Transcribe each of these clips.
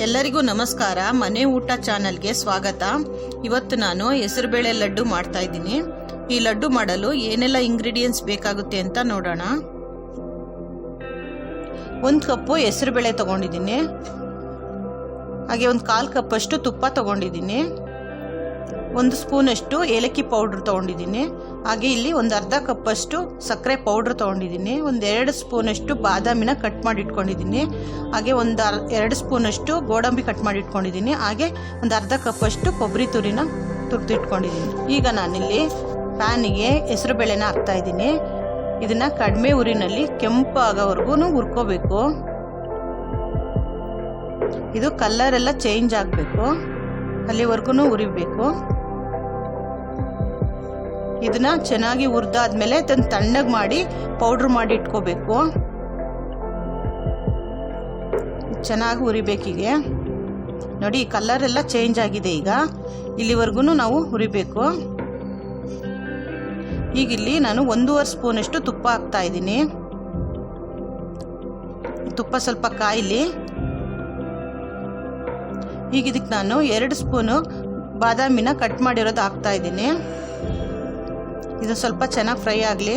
ಎಲ್ಲರಿಗೂ ನಮಸ್ಕಾರ. ಮನೆ ಊಟ ಚಾನೆಲ್ಗೆ ಸ್ವಾಗತ. ಇವತ್ತು ನಾನು ಹೆಸರುಬೇಳೆ ಲಡ್ಡು ಮಾಡ್ತಾ ಇದ್ದೀನಿ. ಈ ಲಡ್ಡು ಮಾಡಲು ಏನೆಲ್ಲ ಇಂಗ್ರೀಡಿಯೆಂಟ್ಸ್ ಬೇಕಾಗುತ್ತೆ ಅಂತ ನೋಡೋಣ. 1 ಕಪ್ ಹೆಸರುಬೇಳೆ ತಗೊಂಡಿದ್ದೀನಿ. ಹಾಗೆ 1/4 ಕಪ್ ಅಷ್ಟು ತುಪ್ಪ ತಗೊಂಡಿದ್ದೀನಿ. 1 ಸ್ಪೂನ್ ಅಷ್ಟು ಏಲಕ್ಕಿ ಪೌಡರ್ ತಗೊಂಡಿದ್ದೀನಿ. ಹಾಗೆ ಇಲ್ಲಿ 1/2 ಕಪ್ ಅಷ್ಟು ಸಕ್ಕರೆ ಪೌಡರ್ ತಗೊಂಡಿದ್ದೀನಿ. 2 ಸ್ಪೂನ್ ಅಷ್ಟು ಬಾದಾಮಿನ ಕಟ್ ಮಾಡಿ ಇಟ್ಕೊಂಡಿದ್ದೀನಿ. ಹಾಗೆ 2 ಸ್ಪೂನ್ ಅಷ್ಟು ಗೋಡಂಬಿ ಕಟ್ ಮಾಡಿ ಇಟ್ಕೊಂಡಿದ್ದೀನಿ. ಹಾಗೆ 1/2 ಕಪ್ ಅಷ್ಟು ಕೊಬ್ಬರಿ ತುರಿನ ತುರಿದು ಇಟ್ಕೊಂಡಿದ್ದೀನಿ. ಈಗ ನಾನಿಲ್ಲಿ ಪ್ಯಾನಿಗೆ ಹೆಸರುಬೇಳೆನ ಹಾಕ್ತಾ ಇದ್ದೀನಿ. ಇದನ್ನ ಕಡಿಮೆ ಉರಿನಲ್ಲಿ ಕೆಂಪು ಆಗೋವರೆಗೂ ಹುರ್ಕೋಬೇಕು. ಇದು ಕಲರ್ ಎಲ್ಲ ಚೇಂಜ್ ಆಗಬೇಕು, ಅಲ್ಲಿವರೆಗೂ ಹುರಿಬೇಕು. ಇದನ್ನ ಚೆನ್ನಾಗಿ ಹುರಿದಾದ್ಮೇಲೆ ಅದನ್ನ ತಣ್ಣಗೆ ಮಾಡಿ ಪೌಡ್ರ್ ಮಾಡಿ ಇಟ್ಕೋಬೇಕು. ಚೆನ್ನಾಗಿ ಹುರಿಬೇಕೀಗೆ. ನೋಡಿ, ಕಲರ್ ಎಲ್ಲ ಚೇಂಜ್ ಆಗಿದೆ. ಈಗ ಇಲ್ಲಿವರೆಗೂ ನಾವು ಹುರಿಬೇಕು. ಈಗ ಇಲ್ಲಿ ನಾನು 1.5 ಸ್ಪೂನ್ ಅಷ್ಟು ತುಪ್ಪ ಹಾಕ್ತಾ ಇದ್ದೀನಿ. ತುಪ್ಪ ಸ್ವಲ್ಪ ಕಾಯಿಲಿ. ಈಗ ಇದಕ್ಕೆ ನಾನು 2 ಸ್ಪೂನು ಬಾದಾಮಿನ ಕಟ್ ಮಾಡಿರೋದು ಹಾಕ್ತಾ ಇದ್ದೀನಿ. ಇದು ಸ್ವಲ್ಪ ಚೆನ್ನಾಗಿ ಫ್ರೈ ಆಗಲಿ.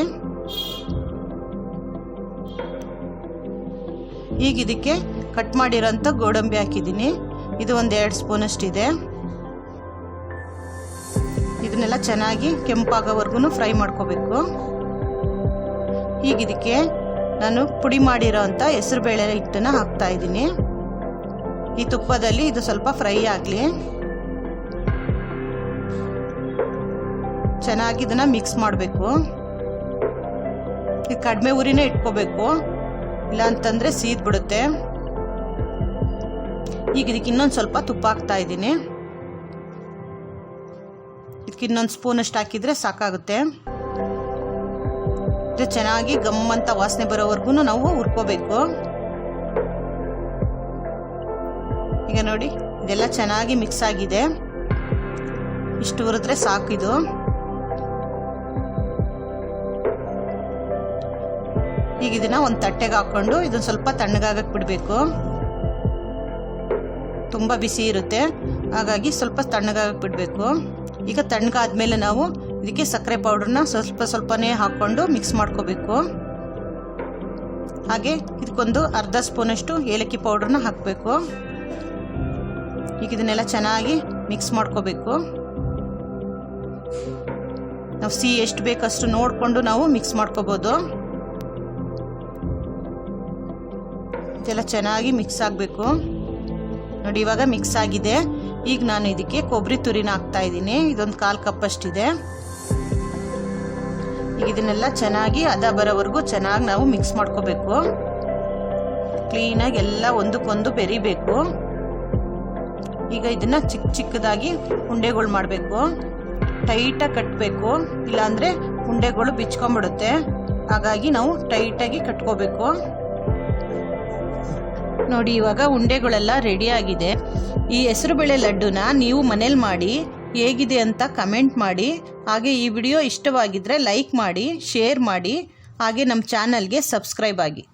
ಈಗ ಇದಕ್ಕೆ ಕಟ್ ಮಾಡಿರೋಂಥ ಗೋಡಂಬಿ ಹಾಕಿದ್ದೀನಿ. ಇದು 2 ಸ್ಪೂನ್ ಅಷ್ಟಿದೆ. ಇದನ್ನೆಲ್ಲ ಚೆನ್ನಾಗಿ ಕೆಂಪಾಗೋವರೆಗೂ ಫ್ರೈ ಮಾಡ್ಕೋಬೇಕು. ಈಗ ಇದಕ್ಕೆ ನಾನು ಪುಡಿ ಮಾಡಿರೋ ಅಂಥ ಹೆಸರುಬೇಳೆ ಹಿಟ್ಟನ್ನು ಹಾಕ್ತಾ ಇದ್ದೀನಿ. ಈ ತುಪ್ಪದಲ್ಲಿ ಇದು ಸ್ವಲ್ಪ ಫ್ರೈ ಆಗಲಿ. ಚೆನ್ನಾಗಿ ಇದನ್ನ ಮಿಕ್ಸ್ ಮಾಡಬೇಕು. ಇದು ಕಡಿಮೆ ಉರಿನೇ ಇಟ್ಕೋಬೇಕು, ಇಲ್ಲ ಅಂತಂದ್ರೆ ಸೀದ್ ಬಿಡುತ್ತೆ. ಈಗ ಇದಕ್ಕೆ ಇನ್ನೊಂದು ಸ್ವಲ್ಪ ತುಪ್ಪ ಹಾಕ್ತಾ ಇದ್ದೀನಿ. ಇದಕ್ಕೆ ಇನ್ನೊಂದು ಸ್ಪೂನ್ ಅಷ್ಟು ಹಾಕಿದ್ರೆ ಸಾಕಾಗುತ್ತೆ. ಇದು ಚೆನ್ನಾಗಿ ಗಮ್ಮಂತ ವಾಸನೆ ಬರೋವರೆಗೂ ನಾವು ಹುರ್ಕೋಬೇಕು. ಈಗ ನೋಡಿ, ಇದೆಲ್ಲ ಚೆನ್ನಾಗಿ ಮಿಕ್ಸ್ ಆಗಿದೆ. ಇಷ್ಟು ಹುರಿದ್ರೆ ಸಾಕಿದು. ಈಗ ಇದನ್ನ ಒಂದು ತಟ್ಟೆಗೆ ಹಾಕೊಂಡು ಇದನ್ನ ಸ್ವಲ್ಪ ತಣ್ಣಗಾಗಕ್ಕೆ ಬಿಡಬೇಕು. ತುಂಬ ಬಿಸಿ ಇರುತ್ತೆ, ಹಾಗಾಗಿ ಸ್ವಲ್ಪ ತಣ್ಣಗಾಗಕ್ಕೆ ಬಿಡಬೇಕು. ಈಗ ತಣ್ಣಗಾದ್ಮೇಲೆ ನಾವು ಇದಕ್ಕೆ ಸಕ್ಕರೆ ಪೌಡರ್ನ ಸ್ವಲ್ಪನೇ ಹಾಕ್ಕೊಂಡು ಮಿಕ್ಸ್ ಮಾಡ್ಕೋಬೇಕು. ಹಾಗೆ ಇದಕ್ಕೊಂದು 1/2 ಸ್ಪೂನ್ ಅಷ್ಟು ಏಲಕ್ಕಿ ಪೌಡರ್ನ ಹಾಕಬೇಕು. ಈಗ ಇದನ್ನೆಲ್ಲ ಚೆನ್ನಾಗಿ ಮಿಕ್ಸ್ ಮಾಡ್ಕೋಬೇಕು. ನಾವು ಸಿಹಿ ಎಷ್ಟು ಬೇಕಷ್ಟು ನೋಡಿಕೊಂಡು ನಾವು ಮಿಕ್ಸ್ ಮಾಡ್ಕೋಬೋದು. ಇದೆಲ್ಲ ಚೆನ್ನಾಗಿ ಮಿಕ್ಸ್ ಆಗಬೇಕು. ನೋಡಿ, ಇವಾಗ ಮಿಕ್ಸ್ ಆಗಿದೆ. ಈಗ ನಾನು ಇದಕ್ಕೆ ಕೊಬ್ಬರಿ ತುರಿನ ಹಾಕ್ತಾ ಇದ್ದೀನಿ. ಇದೊಂದು 1/4 ಕಪ್ ಅಷ್ಟಿದೆ. ಈಗ ಇದನ್ನೆಲ್ಲ ಚೆನ್ನಾಗಿ ಹದ ಬರೋವರೆಗೂ ಚೆನ್ನಾಗಿ ನಾವು ಮಿಕ್ಸ್ ಮಾಡ್ಕೋಬೇಕು. ಕ್ಲೀನಾಗಿ ಎಲ್ಲ ಒಂದಕ್ಕೊಂದು ಬೆರಿಬೇಕು. ಈಗ ಇದನ್ನ ಚಿಕ್ಕದಾಗಿ ಉಂಡೆಗಳು ಮಾಡಬೇಕು. ಟೈಟಾಗಿ ಕಟ್ಟಬೇಕು, ಇಲ್ಲಾಂದರೆ ಉಂಡೆಗಳು ಬಿಚ್ಕೊಂಡ್ಬಿಡುತ್ತೆ. ಹಾಗಾಗಿ ನಾವು ಟೈಟಾಗಿ ಕಟ್ಕೋಬೇಕು. ನೋಡಿ, ಇವಾಗ ಉಂಡೆಗಳೆಲ್ಲ ರೆಡಿ ಆಗಿದೆ. ಈ ಹೆಸರುಬೇಳೆ ಲಡ್ಡುನ ನೀವು ಮನೇಲಿ ಮಾಡಿ ಹೇಗಿದೆ ಅಂತ ಕಮೆಂಟ್ ಮಾಡಿ. ಹಾಗೆ ಈ ವಿಡಿಯೋ ಇಷ್ಟವಾಗಿದ್ದರೆ ಲೈಕ್ ಮಾಡಿ, ಶೇರ್ ಮಾಡಿ. ಹಾಗೆ ನಮ್ಮ ಚಾನಲ್ಗೆ ಸಬ್ಸ್ಕ್ರೈಬ್ ಆಗಿ.